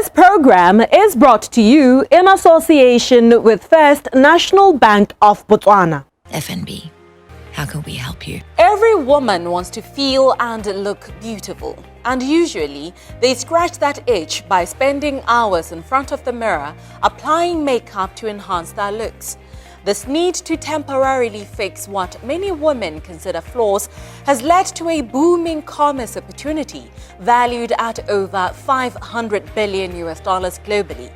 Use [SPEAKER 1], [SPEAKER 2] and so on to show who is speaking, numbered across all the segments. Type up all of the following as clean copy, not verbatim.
[SPEAKER 1] This program is brought to you in association with First National Bank of Botswana.
[SPEAKER 2] FNB, how can we help you?
[SPEAKER 3] Every woman wants to feel and look beautiful. And usually, they scratch that itch by spending hours in front of the mirror, applying makeup to enhance their looks. This need to temporarily fix what many women consider flaws has led to a booming commerce opportunity valued at over $500 billion globally.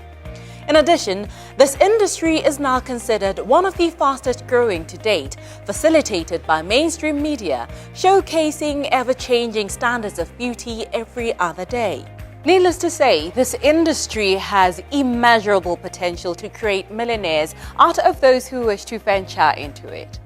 [SPEAKER 3] In addition, this industry is now considered one of the fastest growing to date, facilitated by mainstream media, showcasing ever-changing standards of beauty every other day. Needless to say, this industry has immeasurable potential to create millionaires out of those who wish to venture into it.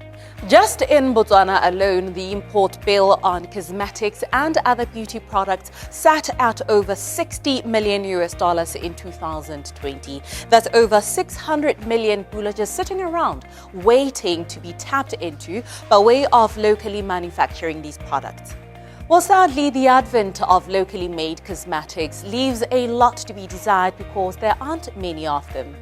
[SPEAKER 3] Just in Botswana alone, the import bill on cosmetics and other beauty products sat at over $60 million in 2020. That's over 600 million pula just sitting around, waiting to be tapped into by way of locally manufacturing these products. Well, sadly, the advent of locally made cosmetics leaves a lot to be desired because there aren't many of them.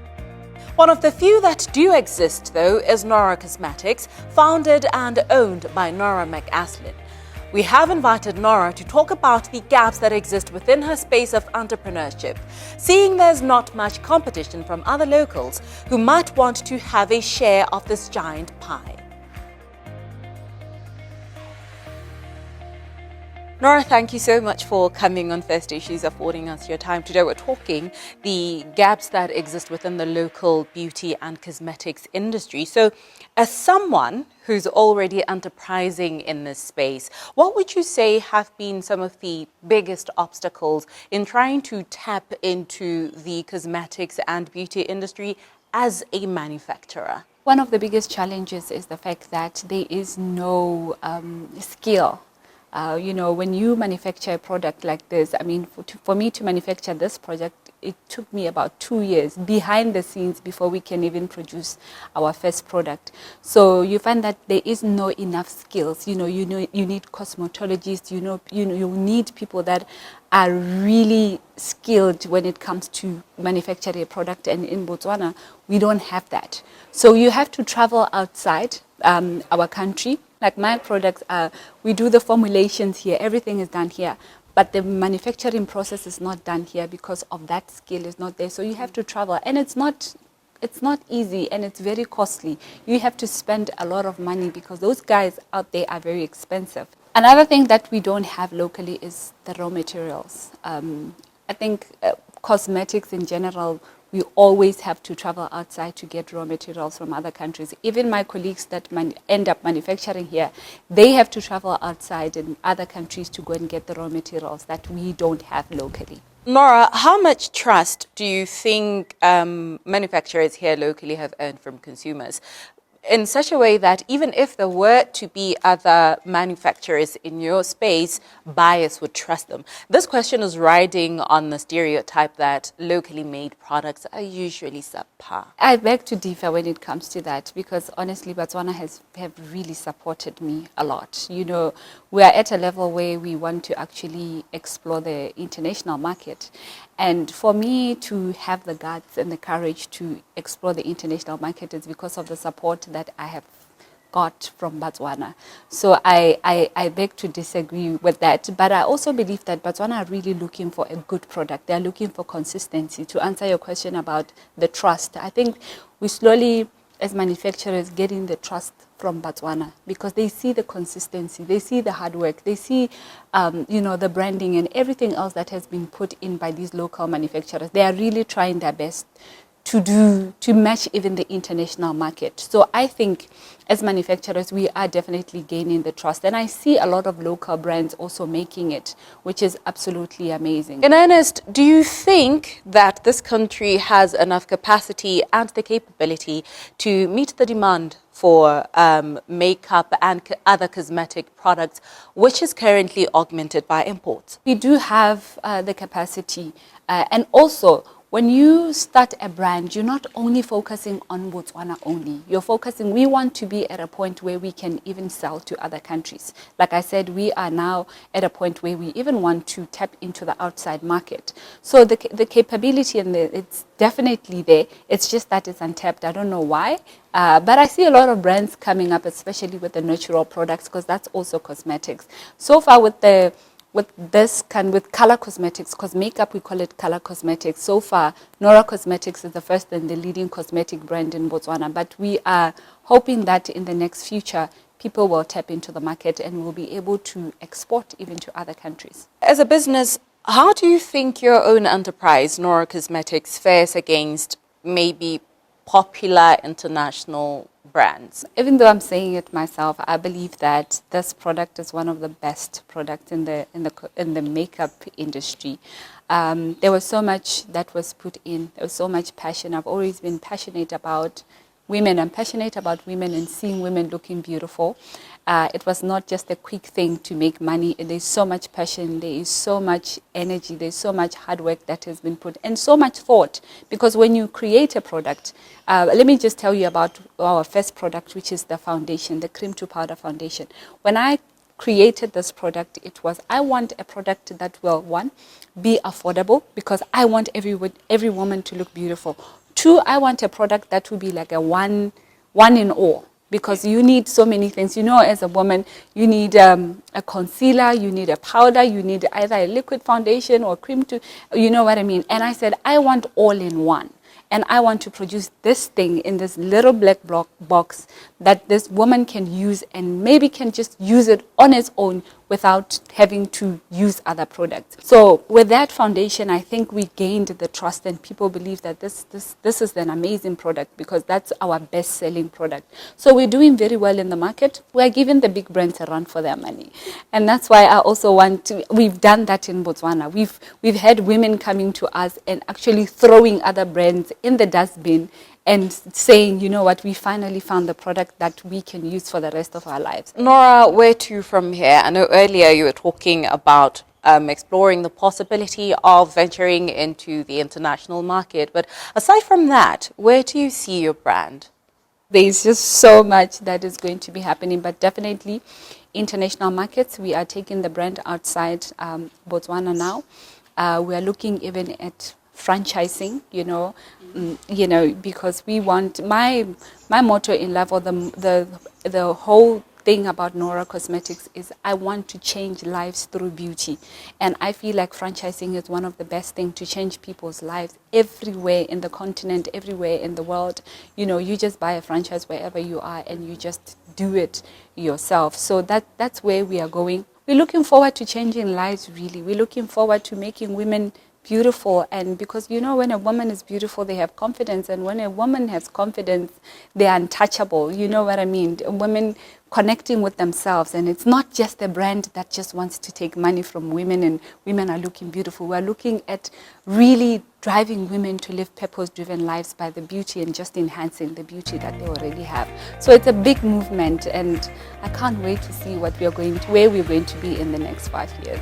[SPEAKER 3] One of the few that do exist, though, is Nora Cosmetics, founded and owned by Nora McAslin. We have invited Nora to talk about the gaps that exist within her space of entrepreneurship, seeing there's not much competition from other locals who might want to have a share of this giant pie. Nora, thank you so much for coming on First Issues, affording us your time. Today we're talking the gaps that exist within the local beauty and cosmetics industry. So as someone who's already enterprising in this space, what would you say have been some of the biggest obstacles in trying to tap into the cosmetics and beauty industry as a manufacturer?
[SPEAKER 4] One of the biggest challenges is the fact that there is no skill. When you manufacture a product like this, I mean, for me to manufacture this project, it took me about 2 years behind the scenes before we can even produce our first product. So you find that there is no enough skills. You need cosmetologists. You need people that are really skilled when it comes to manufacturing a product. And in Botswana, we don't have that. So you have to travel outside our country. Like my products, we do the formulations here, everything is done here, but the manufacturing process is not done here because of that skill is not there. So you have to travel, and it's not easy, and it's very costly. You have to spend a lot of money because those guys out there are very expensive. Another thing that we don't have locally is the raw materials. I think cosmetics in general, we always have to travel outside to get raw materials from other countries. Even my colleagues that end up manufacturing here, they have to travel outside in other countries to go and get the raw materials that we don't have locally.
[SPEAKER 3] Nora, how much trust do you think manufacturers here locally have earned from consumers in such a way that even if there were to be other manufacturers in your space, buyers would trust them? This question is riding on the stereotype that locally made products are usually subpar.
[SPEAKER 4] I beg to differ when it comes to that because honestly, Botswana have really supported me a lot. We are at a level where we want to actually explore the international market. And for me to have the guts and the courage to explore the international market is because of the support that I have got from Botswana. So I beg to disagree with that. But I also believe that Botswana are really looking for a good product. They're looking for consistency. To answer your question about the trust, I think we slowly, as manufacturers, getting the trust from Botswana because they see the consistency, they see the hard work, they see the branding and everything else that has been put in by these local manufacturers. They are really trying their best to match even the international market. So I think as manufacturers, we are definitely gaining the trust. And I see a lot of local brands also making it, which is absolutely amazing.
[SPEAKER 3] In earnest, do you think that this country has enough capacity and the capability to meet the demand for makeup and other cosmetic products, which is currently augmented by imports?
[SPEAKER 4] We do have the capacity. And also, when you start a brand, you're not only focusing on Botswana only. You're focusing, we want to be at a point where we can even sell to other countries. Like I said, we are now at a point where we even want to tap into the outside market. So the capability and it's definitely there. It's just that it's untapped. I don't know why. But I see a lot of brands coming up, especially with the natural products, because that's also cosmetics. So far with color cosmetics, because makeup, we call it color cosmetics. So far, Nora Cosmetics is the first and the leading cosmetic brand in Botswana. But we are hoping that in the next future, people will tap into the market and will be able to export even to other countries.
[SPEAKER 3] As a business, how do you think your own enterprise, Nora Cosmetics, fares against maybe popular international brands?
[SPEAKER 4] Even though I'm saying it myself, I believe that this product is one of the best products in the makeup industry. There was so much that was put in. There was so much passion. I've always been passionate about women. I'm passionate about women and seeing women looking beautiful. It was not just a quick thing to make money. There's so much passion, there is so much energy, there's so much hard work that has been put, and so much thought. Because when you create a product, let me just tell you about our first product, which is the foundation, the cream to powder foundation. When I created this product, it was, I want a product that will, one, be affordable, because I want every woman to look beautiful. Two, I want a product that will be like a one in all, because you need so many things. You know, as a woman, you need a concealer, you need a powder, you need either a liquid foundation or cream to, you know what I mean? And I said, I want all in one. And I want to produce this thing in this little black box that this woman can use and maybe can just use it on its own without having to use other products. So with that foundation, I think we gained the trust, and people believe that this is an amazing product, because that's our best-selling product. So we're doing very well in the market. We're giving the big brands a run for their money. And that's why I also want to, we've done that in Botswana. We've had women coming to us and actually throwing other brands in the dustbin and saying, you know what, we finally found the product that we can use for the rest of our lives.
[SPEAKER 3] Nora, where to from here? I know earlier you were talking about exploring the possibility of venturing into the international market. But aside from that, where do you see your brand?
[SPEAKER 4] There's just so much that is going to be happening, but definitely international markets. We are taking the brand outside Botswana now. We are looking even at franchising, because we want, my motto in life, or the whole thing about Nora Cosmetics is I want to change lives through beauty. And I feel like franchising is one of the best things to change people's lives everywhere in the continent, everywhere in the world. You just buy a franchise wherever you are and you just do it yourself. So that's where we are going. We're looking forward to changing lives, really. We're looking forward to making women beautiful, and because when a woman is beautiful, they have confidence, and when a woman has confidence, they are untouchable. You know what I mean? Women connecting with themselves, and it's not just a brand that just wants to take money from women and women are looking beautiful. We're looking at really driving women to live purpose-driven lives by the beauty and just enhancing the beauty that they already have. So it's a big movement, and I can't wait to see where we're going to be in the next 5 years.